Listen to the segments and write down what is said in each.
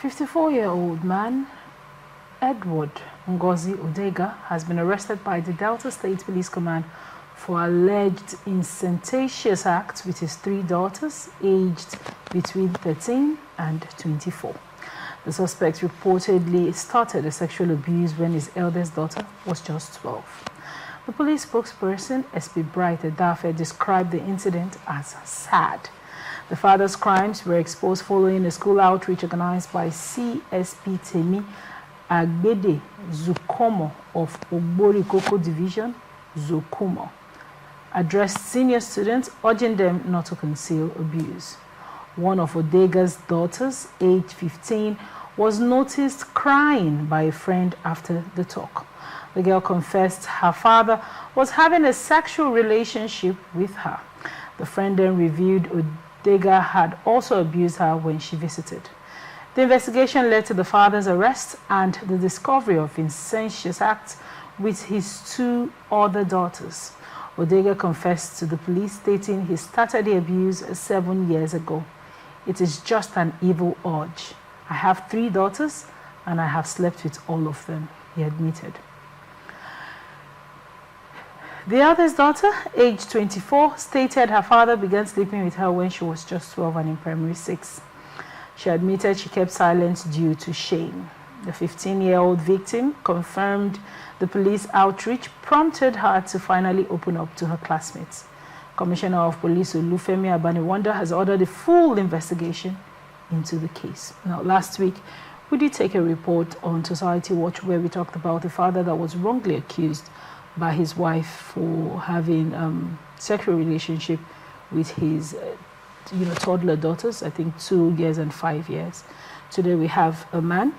54-year-old man, Edward Ngozi Odega, has been arrested by the Delta State Police Command for alleged incestuous acts with his 3 daughters, aged between 13 and 24. The suspect reportedly started a sexual abuse when his eldest daughter was just 12. The police spokesperson, SP Bright Edafe, described the incident as sad. The father's crimes were exposed following a school outreach organized by CSP Temi Agbede Zukomo of Ogborikoko Division, Zokumo, addressed senior students, urging them not to conceal abuse. One of Odega's daughters, aged 15, was noticed crying by a friend after the talk. The girl confessed her father was having a sexual relationship with her. The friend then revealed Odega had also abused her when she visited. The investigation led to the father's arrest and the discovery of incestuous acts with his 2 other daughters. Odega confessed to the police, stating he started the abuse 7 years ago. It is just an evil urge. I have 3 daughters and I have slept with all of them, he admitted. The eldest daughter, aged 24, stated her father began sleeping with her when she was just 12 and in primary 6. She admitted she kept silent due to shame. The 15-year-old victim confirmed the police outreach prompted her to finally open up to her classmates. Commissioner of Police Olufemi Abaniwanda has ordered a full investigation into the case. Now, last week, we did take a report on Society Watch where we talked about a father that was wrongly accused by his wife for having sexual relationship with his toddler daughters, I think 2 years and 5 years. Today we have a man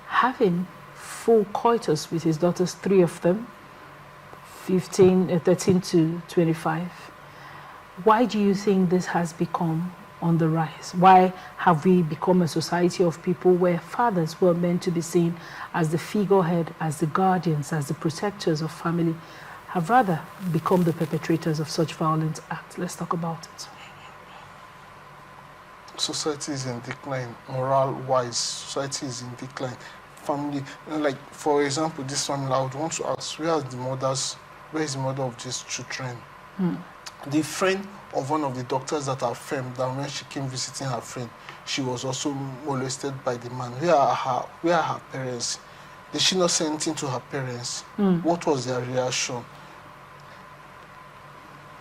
having full coitus with his daughters, 3 of them, 13 to 25. Why do you think this has become on the rise? Why have we become a society of people where fathers were meant to be seen as the figurehead, as the guardians, as the protectors of family, have rather become the perpetrators of such violent acts? Let's talk about it. Society is in decline, moral-wise. Society is in decline. Family, like for example, this family, I would want to ask, where is the mother of these children? The friend of one of the doctors that affirmed that when she came visiting her friend, she was also molested by the man. Where are her parents? Did she not say anything to her parents? What was their reaction?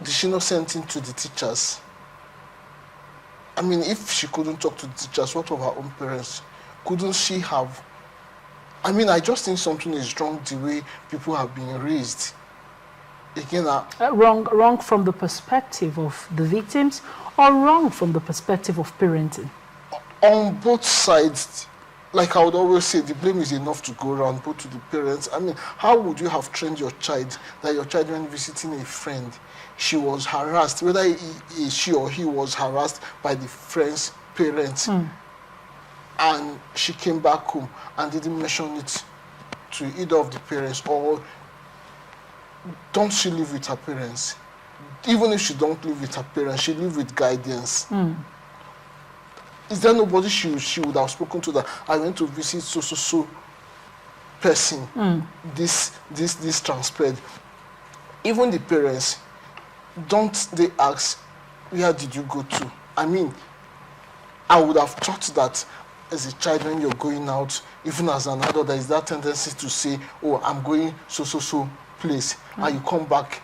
Did she not say anything to the teachers? I mean, if she couldn't talk to the teachers, what of her own parents? Couldn't she have? I mean, I just think something is wrong the way people have been raised. Again, wrong from the perspective of the victims, or wrong from the perspective of parenting? On both sides. Like I would always say, the blame is enough to go around, both to the parents. I mean, how would you have trained your child that your child, when visiting a friend, she was harassed, whether she or he was harassed by the friend's parents, and she came back home and didn't mention it to either of the parents? Or don't she live with her parents? Even if she don't live with her parents, she live with guidance. Is there nobody she would have spoken to that I went to visit so person? This transpired. Even the parents, don't they ask, where did you go to? I mean, I would have thought that as a child, when you're going out, even as an adult, there is that tendency to say, oh, I'm going so place, and you come back,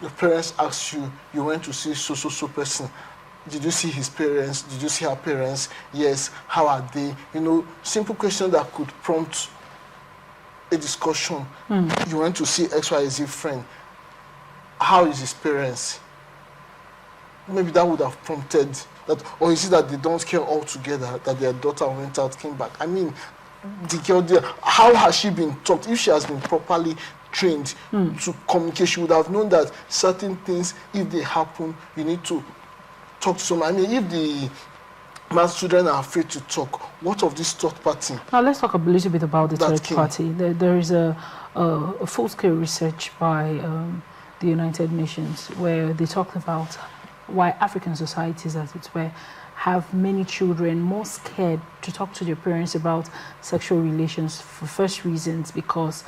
your parents ask you, you went to see so person. Did you see his parents? Did you see her parents? Yes. How are they? You know, simple question that could prompt a discussion. You went to see XYZ friend. How is his parents? Maybe that would have prompted that. Or is it that they don't care altogether that their daughter went out, came back? I mean, the girl, how has she been taught? If she has been properly trained to communicate, she would have known that certain things, if they happen, you need to talk to someone. I mean, if the man's children are afraid to talk, what of this third party? Now let's talk a little bit about the third party. There is a full-scale research by the United Nations where they talked about why African societies, as it were, have many children more scared to talk to their parents about sexual relations for first reasons because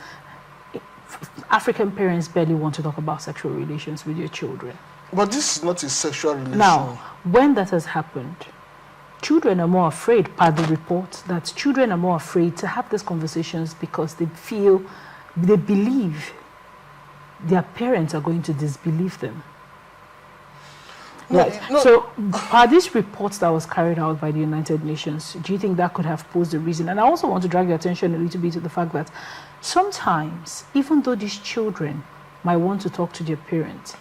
African parents barely want to talk about sexual relations with their children. But this is not a sexual relation. Now, when that has happened, children are more afraid, per the report, that children are more afraid to have these conversations because they believe their parents are going to disbelieve them. Right. No. So, are these reports that was carried out by the United Nations, do you think that could have posed a reason? And I also want to drag your attention a little bit to the fact that sometimes, even though these children might want to talk to their parents,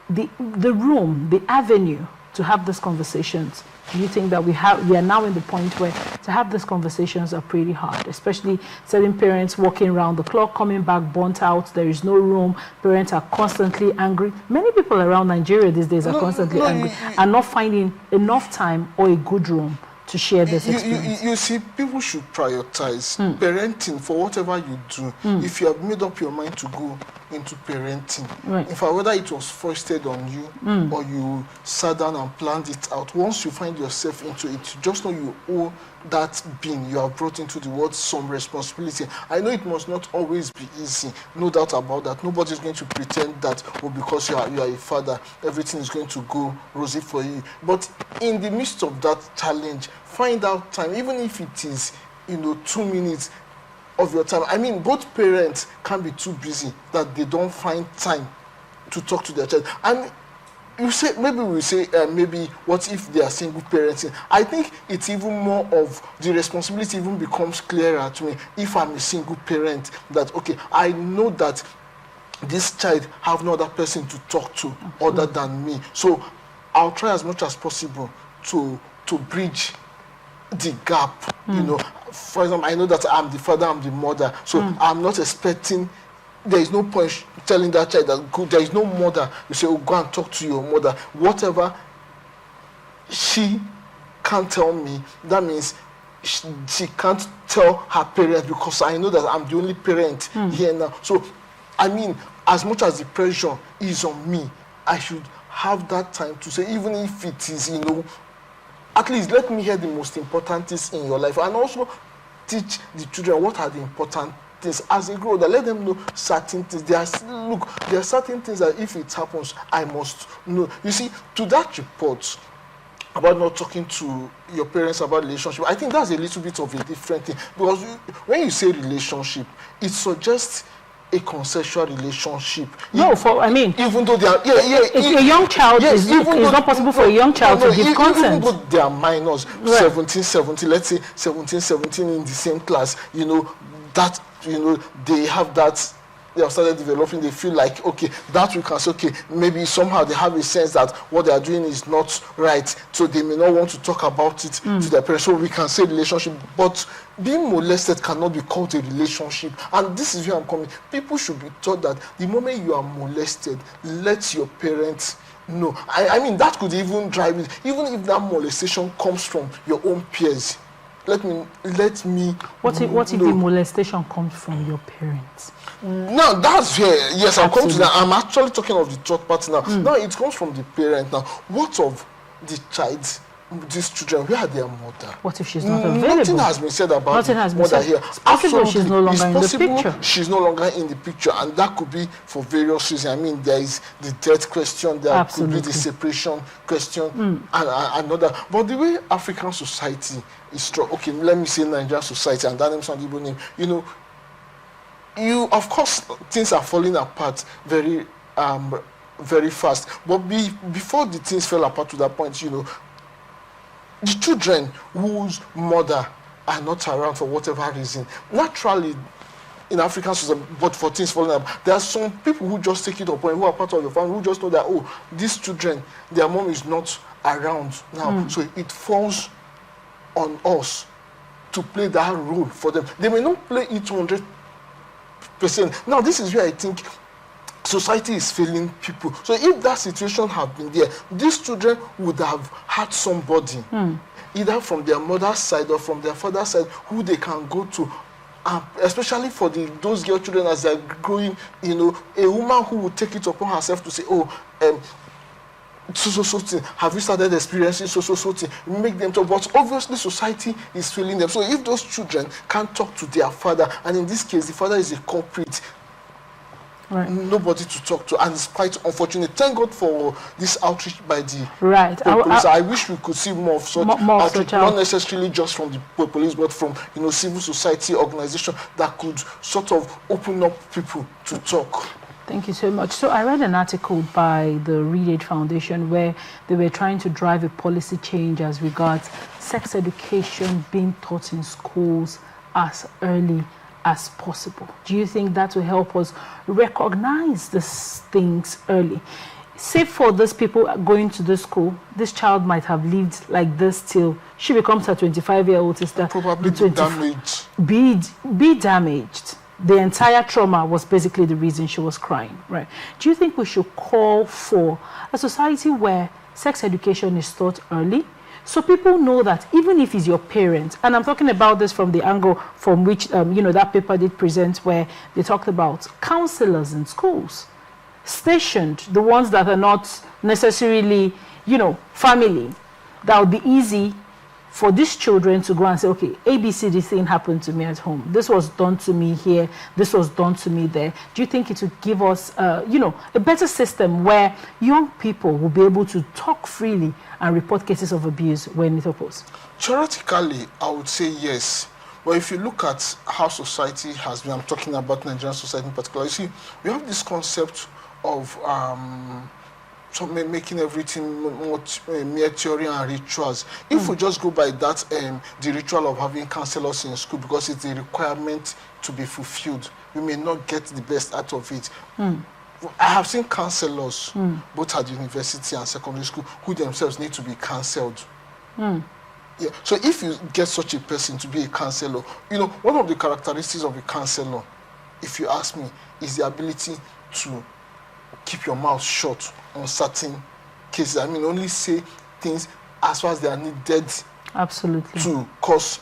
the room, the avenue to have these conversations, do you think that we are now in the point where to have these conversations are pretty hard, especially certain parents walking around the clock, coming back burnt out, there is no room, parents are constantly angry. Many people around Nigeria these days are constantly angry and not finding enough time or a good room to share this experience. You see, people should prioritize parenting for whatever you do. If you have made up your mind to go into parenting, in fact, whether it was foisted on you or you sat down and planned it out, once you find yourself into it, just know you owe that being you have brought into the world some responsibility. I know it must not always be easy, no doubt about that. Nobody's going to pretend that, oh, because you are a father, everything is going to go rosy for you. But in the midst of that challenge, find out time, even if it is, 2 minutes of your time. I mean, both parents can be too busy that they don't find time to talk to their child. And you say, maybe we say, maybe what if they are single parenting? I think it's even more of the responsibility even becomes clearer to me if I'm a single parent, that, okay, I know that this child have no other person to talk to other than me. So I'll try as much as possible to bridge the gap. For example, I know that I'm the father, I'm the mother, so I'm not expecting. There is no point telling that child that there is no mother. You say, oh, go and talk to your mother. Whatever she can't tell me, that means she can't tell her parents, because I know that I'm the only parent here now. So, I mean, as much as the pressure is on me, I should have that time to say, even if it is, at least let me hear the most important things in your life, and also teach the children what are the important things as they grow. That let them know certain things. There are certain things that if it happens, I must know. You see, to that report about not talking to your parents about relationship, I think that's a little bit of a different thing, because when you say relationship, it suggests a consensual relationship. No, even though they are, a young child, it's not possible for a young child to give consent. Even though they are minors, 17, let's say 17 in the same class, that, they have that, they have started developing, they feel like, okay, that we can say, okay, maybe somehow they have a sense that what they are doing is not right, so they may not want to talk about it to their parents. So we can say relationship, but being molested cannot be called a relationship. And this is where I'm coming. People should be taught that the moment you are molested, let your parents know. I mean, that could even drive it, even if that molestation comes from your own peers. Let me. What if the molestation comes from your parents? No, that's where, yes, I'm coming to that. I'm actually talking of the third party now. No, it comes from the parent now. What of the child, these children? Where are their mother? What if she's not available? Nothing has been said about the mother here. It's possible she's no longer in the picture. She's no longer in the picture, and that could be for various reasons. I mean, there is the death question, there could be the separation question, and another. But the way African society is struck, okay, let me say Nigerian society, and that name's not even name, of course, things are falling apart very fast. But before the things fell apart to that point, the children whose mother are not around for whatever reason, naturally, in African society, but for things falling apart, there are some people who just take it upon, who are part of your family, who just know that, oh, these children, their mom is not around now. So it falls on us to play that role for them. They may not play it 100%. Now, this is where I think society is failing people. So if that situation had been there, these children would have had somebody, either from their mother's side or from their father's side, who they can go to. Especially for those girl children as they're growing, a woman who would take it upon herself to say, oh, so thing? Have you started experiencing so thing? Make them talk. But obviously society is failing them. So if those children can't talk to their father, and in this case the father is a culprit, nobody to talk to, and it's quite unfortunate. Thank God for this outreach by the police. I wish we could see more of such outreach, not necessarily just from the police, but from civil society organization that could sort of open up people to talk. Thank you so much. So I read an article by the Read It Foundation where they were trying to drive a policy change as regards sex education being taught in schools as early as possible. Do you think that will help us recognize these things early? Say for those people going to the school, this child might have lived like this till she becomes a 25-year-old sister. Probably damaged. Be damaged. The entire trauma was basically the reason she was crying, right? Do you think we should call for a society where sex education is taught early? So people know that even if it's your parent, and I'm talking about this from the angle from which, that paper did present where they talked about counselors in schools, stationed, the ones that are not necessarily, family, that would be easy for these children to go and say, okay, ABC, this thing happened to me at home. This was done to me here. This was done to me there. Do you think it would give us, a better system where young people will be able to talk freely and report cases of abuse when it occurs? Theoretically, I would say yes. But if you look at how society has been, I'm talking about Nigerian society in particular, you see, we have this concept of making everything more mere theory and rituals. If we just go by that, the ritual of having counselors in school, because it's a requirement to be fulfilled, we may not get the best out of it. I have seen counselors, both at university and secondary school, who themselves need to be counseled. Yeah. So if you get such a person to be a counselor, one of the characteristics of a counselor, if you ask me, is the ability to keep your mouth shut on certain cases. I mean, only say things as far as they are needed. Absolutely. To cause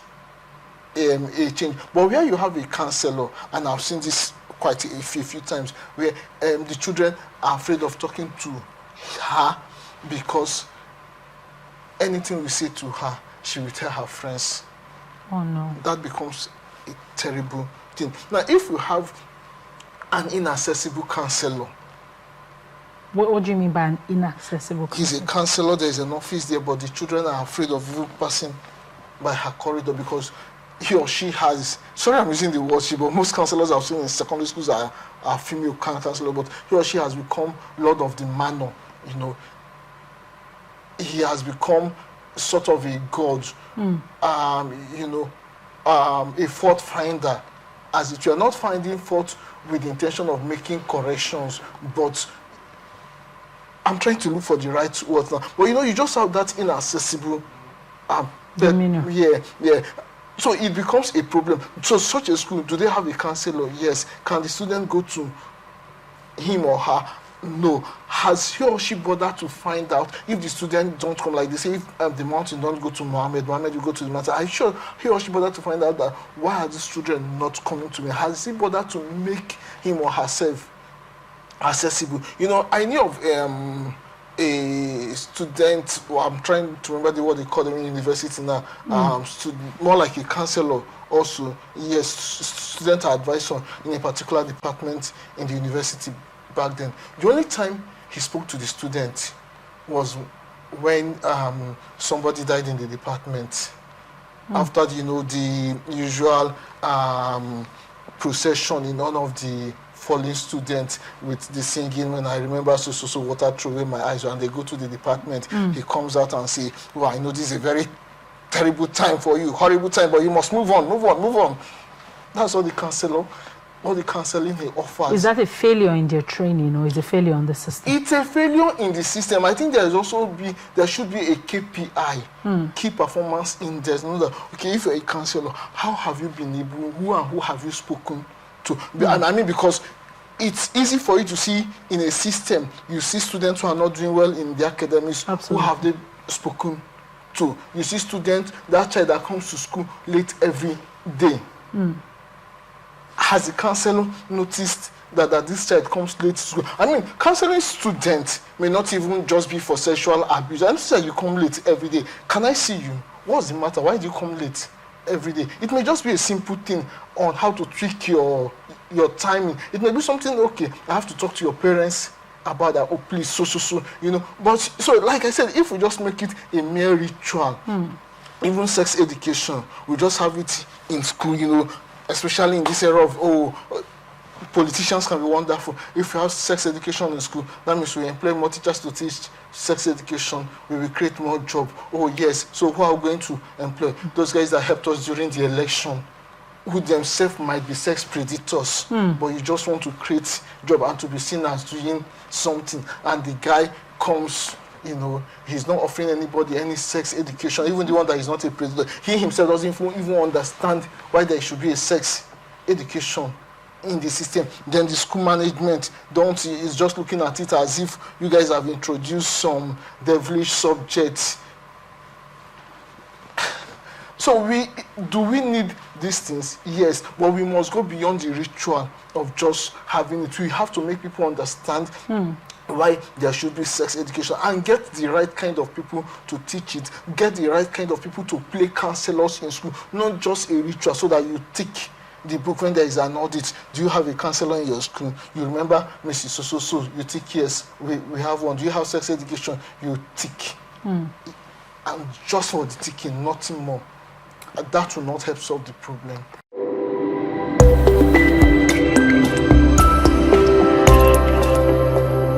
a change. But where you have a counselor, and I've seen this quite a few times, where the children are afraid of talking to her because anything we say to her, she will tell her friends. Oh no. That becomes a terrible thing. Now, if you have an inaccessible counselor, what do you mean by an inaccessible counselor? He's a counselor, there's an office there, but the children are afraid of even passing by her corridor because he or she has, sorry I'm using the word she, but most counselors I've seen in secondary schools are female counselors, but he or she has become Lord of the Manor, He has become sort of a god, a fault finder. As if you are not finding fault with the intention of making corrections, but I'm trying to look for the right words now. But you just have that inaccessible demeanor. Yeah. So it becomes a problem. So such a school, do they have a counselor? Yes. Can the student go to him or her? No. Has he or she bothered to find out if the student don't come, like they say, if the mountain don't go to Mohammed will go to the mountain? Are you sure he or she bothered to find out that why are these children not coming to me? Has he bothered to make him or herself accessible? I knew of a student, I'm trying to remember the word they call them in university now, more like a counselor also, yes, student advisor in a particular department in the university back then. The only time he spoke to the student was when somebody died in the department. After the usual procession in honor of the fallen students with the singing, when I remember so water through away my eyes, and they go to the department, he comes out and say, well, I know this is a very terrible time for you, horrible time, but you must move on. That's all the counseling he offers. Is that a failure in their training, or is it a failure on the system? It's a failure in the system. I think there should be a KPI, key performance index. Okay, if you're a counselor, how have you been able, who have you spoken to? And I mean, because it's easy for you to see in a system, you see students who are not doing well in the academics. Absolutely. Who have they spoken to? You see students, that child that comes to school late every day. Has the counselor noticed that this child comes late to school. I mean, counseling students may not even just be for sexual abuse. I understand you come late every day. Can I see you? What's the matter? Why do you come late every day? It may just be a simple thing on how to tweak your timing. It may be something, okay, I have to talk to your parents about that. Oh, please, so, you know. But so, like I said, if we just make it a mere ritual, even sex education, we just have it in school, you know, especially in this era of, politicians can be wonderful. If you have sex education in school, that means we employ more teachers to teach sex education. We will create more jobs. Oh, yes. So who are we going to employ? Those guys that helped us during the election, who themselves might be sex predators, but you just want to create job and to be seen as doing something. And the guy comes, you know, he's not offering anybody any sex education, even the one that is not a predator. He himself doesn't even understand why there should be a sex education in the system. Then the school management is just looking at it as if you guys have introduced some devilish subjects. So do we need these things? Yes, but we must go beyond the ritual of just having it. We have to make people understand why there should be sex education and get the right kind of people to teach it, get the right kind of people to play counselors in school, not just a ritual so that you tick the book when there is an audit. Do you have a counselor in your school? You remember Mrs. So, you tick yes, we have one. Do you have sex education? You tick. And just for the ticking, nothing more. That will not help solve the problem.